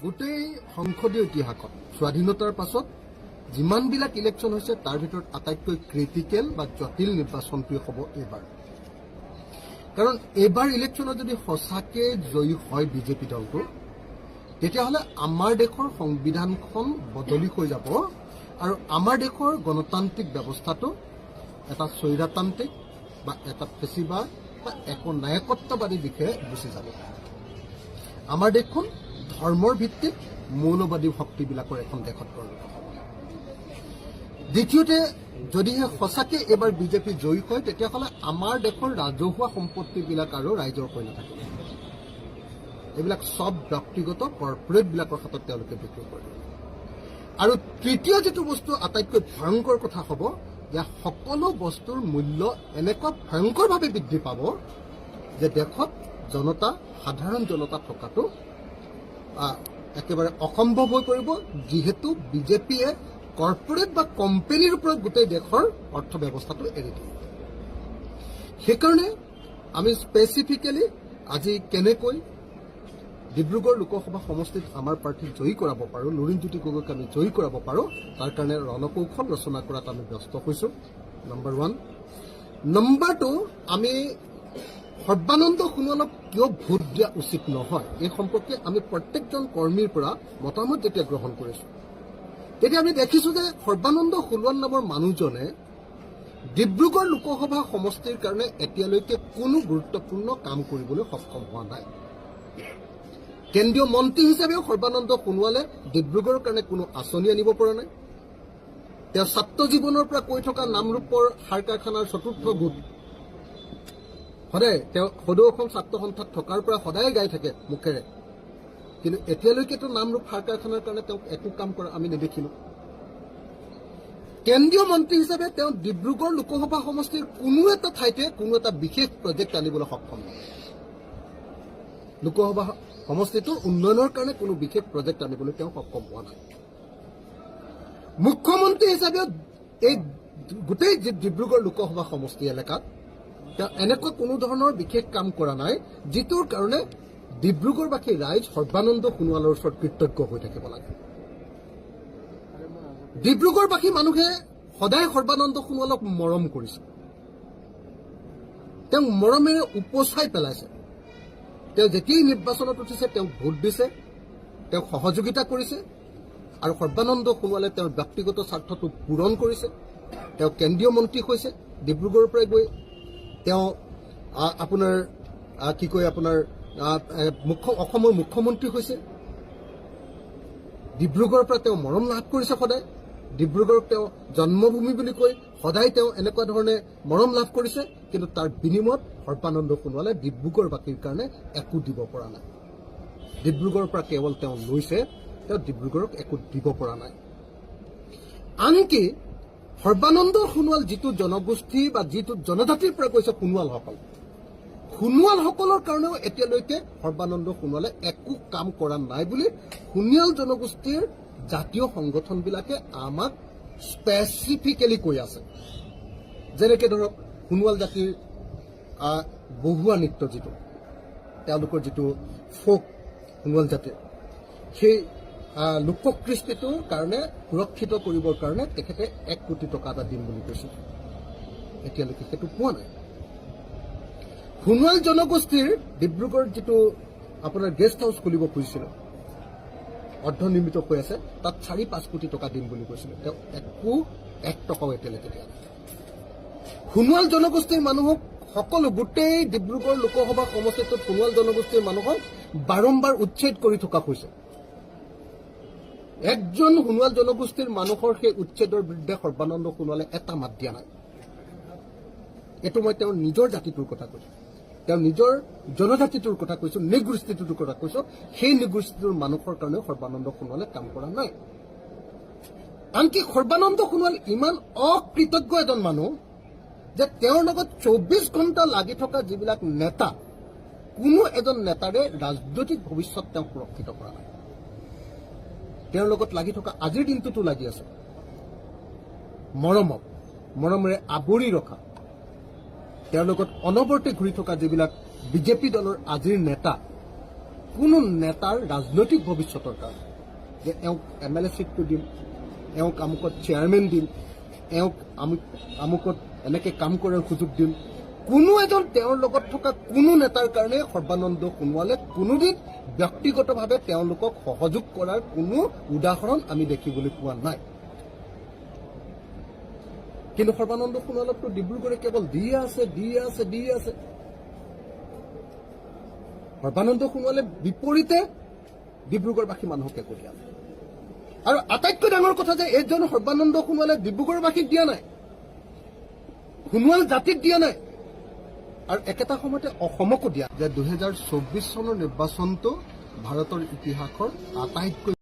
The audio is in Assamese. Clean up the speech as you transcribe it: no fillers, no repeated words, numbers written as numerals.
গোটেই সংসদীয় ইতিহাসত স্বাধীনতাৰ পাছত যিমানবিলাক ইলেকশ্যন হৈছে তাৰ ভিতৰত আটাইতকৈ ক্ৰিটিকেল বা জটিল নিৰ্বাচনটোৱে হ'ব এইবাৰ। কাৰণ এইবাৰ ইলেকশ্যনত যদি সঁচাকৈ জয়ী হয় বিজেপি দলটো, তেতিয়াহ'লে আমাৰ দেশৰ সংবিধানখন বদলি হৈ যাব আৰু আমাৰ দেশৰ গণতান্ত্ৰিক ব্যৱস্থাটো এটা স্বৈৰতান্ত্ৰিক বা এটা ফেচিবাদ বা একনায়কত্ববাদী দিশে গুচি যাব। আমাৰ দেশখন ধৰ্মৰ ভিত্তিত মৌলবাদী শক্তিবিলাকৰ এখন দেশত পৰিণত হ'ব। দ্বিতীয়তে, যদিহে সঁচাকৈ এইবাৰ বিজেপি জয়ী হয়, তেতিয়াহ'লে আমাৰ দেশৰ ৰাজহুৱা সম্পত্তিবিলাক আৰু ৰাইজৰ হৈ নাথাকিব। এইবিলাক চব ব্যক্তিগত কৰ্পৰেটবিলাকৰ হাতত তেওঁলোকে বিক্ৰী কৰিব। আৰু তৃতীয় যিটো বস্তু আটাইতকৈ ভয়ংকৰ কথা হ'ব, যে সকলো বস্তুৰ মূল্য এনেকুৱা ভয়ংকৰভাৱে বৃদ্ধি পাব যে দেশত জনতা, সাধাৰণ জনতা থকাটো একেবাৰে অসম্ভৱ হৈ পৰিব, যিহেতু বিজেপিয়ে কৰ্পৰেট বা কোম্পানীৰ ওপৰত গোটেই দেশৰ অৰ্থ ব্যৱস্থাটো এৰি দিয়ে। সেইকাৰণে আমি স্পেচিফিকেলি আজি কেনেকৈ ডিব্ৰুগড় লোকসভা সমষ্টিত আমাৰ প্ৰাৰ্থীক জয়ী কৰাব পাৰোঁ, লুৰিণজ্যোতি গগৈক আমি জয়ী কৰাব পাৰোঁ, তাৰ কাৰণে ৰণকৌশল ৰচনা কৰাত আমি ব্যস্ত হৈছোঁ। নম্বৰ 1। নম্বৰ 2, আমি সৰ্বানন্দ সোণোৱালক কিয় ভোট দিয়া উচিত নহয়, এই সম্পৰ্কে আমি প্ৰত্যেকজন কৰ্মীৰ পৰা মতামত যেতিয়া গ্ৰহণ কৰিছোঁ, তেতিয়া আমি দেখিছোঁ যে সৰ্বানন্দ সোণোৱাল নামৰ মানুহজনে ডিব্ৰুগড় লোকসভা সমষ্টিৰ কাৰণে এতিয়ালৈকে কোনো গুৰুত্বপূৰ্ণ কাম কৰিবলৈ সক্ষম হোৱা নাই। কেন্দ্ৰীয় মন্ত্ৰী হিচাপেও সৰ্বানন্দ সোণোৱালে ডিব্ৰুগড়ৰ কাৰণে কোনো আঁচনি আনিব পৰা নাই। তেওঁ ছাত্ৰ জীৱনৰ পৰা কৈ থকা নামৰূপৰ সাৰ কাৰখানাৰ চতুৰ্থ গোট সদায় তেওঁ সদৌ অসম ছাত্ৰ সন্থাত থকাৰ পৰা সদায় গাই থাকে মুখেৰে, কিন্তু এতিয়ালৈকেতো নামৰূপ সাৰ কাৰখানাৰ কাৰণে তেওঁক একো কাম কৰা আমি নেদেখিলোঁ। কেন্দ্ৰীয় মন্ত্ৰী হিচাপে তেওঁ ডিব্ৰুগড় লোকসভা সমষ্টিৰ কোনো এটা ঠাইতে কোনো এটা বিশেষ প্ৰজেক্ট আনিবলৈ সক্ষম নহয়। লোকসভা সমষ্টিটোৰ উন্নয়নৰ কাৰণে কোনো বিশেষ প্ৰজেক্ট আনিবলৈ তেওঁ সক্ষম হোৱা নাই। মুখ্যমন্ত্ৰী হিচাপেও এই গোটেই ডিব্ৰুগড় লোকসভা সমষ্টি এলেকাত তেওঁ এনেকুৱা কোনো ধৰণৰ বিশেষ কাম কৰা নাই, যিটোৰ কাৰণে ডিব্ৰুগড়বাসী ৰাইজ সৰ্বানন্দ সোণোৱালৰ ওচৰত কৃতজ্ঞ হৈ থাকিব লাগে। ডিব্ৰুগড়বাসী মানুহে সদায় সৰ্বানন্দ সোণোৱালক মৰম কৰিছে, তেওঁক মৰমেৰে উপচাই পেলাইছে। তেওঁ যেতিয়াই নিৰ্বাচনত উঠিছে তেওঁক ভোট দিছে, তেওঁক সহযোগিতা কৰিছে, আৰু সৰ্বানন্দ সোণোৱালে তেওঁৰ ব্যক্তিগত স্বাৰ্থটো পূৰণ কৰিছে। তেওঁ কেন্দ্ৰীয় মন্ত্ৰী হৈছে ডিব্ৰুগড়ৰ পৰাই গৈ, তেওঁ আপোনাৰ অসমৰ মুখ্যমন্ত্ৰী হৈছে। ডিব্ৰুগড়ৰ পৰা তেওঁ মৰম লাভ কৰিছে সদায়। ডিব্ৰুগড়ক তেওঁ জন্মভূমি বুলি কৈ সদায় তেওঁ এনেকুৱা ধৰণে মৰম লাভ কৰিছে, কিন্তু তাৰ বিনিময়ত সৰ্বানন্দ সোণোৱালে ডিব্ৰুগড়বাসীৰ কাৰণে একো দিব পৰা নাই। ডিব্ৰুগড়ৰ পৰা কেৱল তেওঁ লৈছে, তেওঁ ডিব্ৰুগড়ক একো দিব পৰা নাই। আনকি সৰ্বানন্দ সোণোৱাল যিটো জনগোষ্ঠী বা যিটো জনজাতিৰ পৰা কৈছে সোণোৱালসকলৰ কাৰণেও এতিয়ালৈকে সৰ্বানন্দ সোণোৱালে একো কাম কৰা নাই বুলি সোণোৱাল জনগোষ্ঠীৰ জাতীয় সংগঠনবিলাকে আমাক স্পেচিফিকেলি কৈ আছে। যেনেকৈ ধৰক সোণোৱাল জাতিৰ বহুৱা নৃত্য, যিটো তেওঁলোকৰ যিটো ফোক সোণোৱাল জাতিৰ, সেই লোককৃষ্টিটোৰ কাৰণে সুৰক্ষিত কৰিবৰ কাৰণে তেখেতে 1 কোটি টকা এটা দিম বুলি কৈছিল। এতিয়ালৈকে সেইটো পোৱা নাই। সোণোৱাল জনগোষ্ঠীৰ ডিব্ৰুগড়ত যিটো আপোনাৰ গেষ্ট হাউচ খুলিব খুজিছিল, অৰ্ধনিৰ্মিত হৈ আছে, তাত 4-5 কোটি টকা দিম বুলি কৈছিলে। তেওঁ 1 টকাও এতিয়ালৈকে দিয়া নাই। সোণোৱাল জনগোষ্ঠীৰ মানুহক গোটেই ডিব্ৰুগড় লোকসভা সমষ্টিটোত সোণোৱাল জনগোষ্ঠীৰ মানুহক বাৰম্বাৰ উচ্ছেদ কৰি থকা হৈছে। একজন সোণোৱাল জনগোষ্ঠীৰ মানুহৰ সেই উচ্ছেদৰ বিৰুদ্ধে সৰ্বানন্দ সোণোৱালে এটা মাত দিয়া নাই। এইটো মই তেওঁৰ নিজৰ জাতিটোৰ কথা কৈছোঁ, তেওঁৰ নিজৰ জনজাতিটোৰ কথা কৈছোঁ, নৃগোষ্ঠীটোৰ কথা কৈছোঁ। সেই নৃগোষ্ঠীটোৰ মানুহৰ কাৰণেও সৰ্বানন্দ সোণোৱালে কাম কৰা নাই। আনকি সৰ্বানন্দ সোণোৱাল ইমান অকৃতজ্ঞ এজন মানুহ যে তেওঁৰ লগত 24 ঘণ্টা লাগি থকা যিবিলাক নেতা, কোনো এজন নেতাৰে ৰাজনৈতিক ভৱিষ্যত তেওঁক সুৰক্ষিত কৰা নাই। তেওঁৰ লগত লাগি থকা আজিৰ দিনটোতো লাগি আছে মৰমেৰে আৱৰি ৰখা, তেওঁৰ লগত অনবৰতে ঘূৰি থকা যিবিলাক বিজেপি দলৰ আজিৰ নেতা, কোনো নেতাৰ ৰাজনৈতিক ভৱিষ্যতৰ কাৰণে যে এওঁক MLA চিটটো দিম, এওঁক আমুকত চেয়াৰমেন দিম, এওঁক আমুকত এনেকৈ কাম কৰাৰ সুযোগ দিম, কোনো এজন তেওঁৰ লগত থকা কোনো নেতাৰ কাৰণে সৰ্বানন্দ সোণোৱালে কোনোদিন ব্যক্তিগতভাৱে তেওঁলোকক সহযোগ কৰাৰ কোনো উদাহৰণ আমি দেখিবলৈ পোৱা নাই। কিন্তু সৰ্বানন্দ সোণোৱালকতো ডিব্ৰুগড়ে কেৱল দিয়ে আছে। সৰ্বানন্দ সোণোৱালে বিপৰীতে ডিব্ৰুগড়বাসী মানুহক একো দিয়া নাই। আৰু আটাইতকৈ ডাঙৰ কথা যে এইজন সৰ্বানন্দ সোণোৱালে ডিব্ৰুগড়বাসীক দিয়া নাই, সোণোৱাল জাতিক দিয়া নাই, আৰু একেটা সময়তে অসমকো দিয়া যে 2024 চনৰ নিৰ্বাচনটো ভাৰতৰ ইতিহাসৰ আটাইতকৈ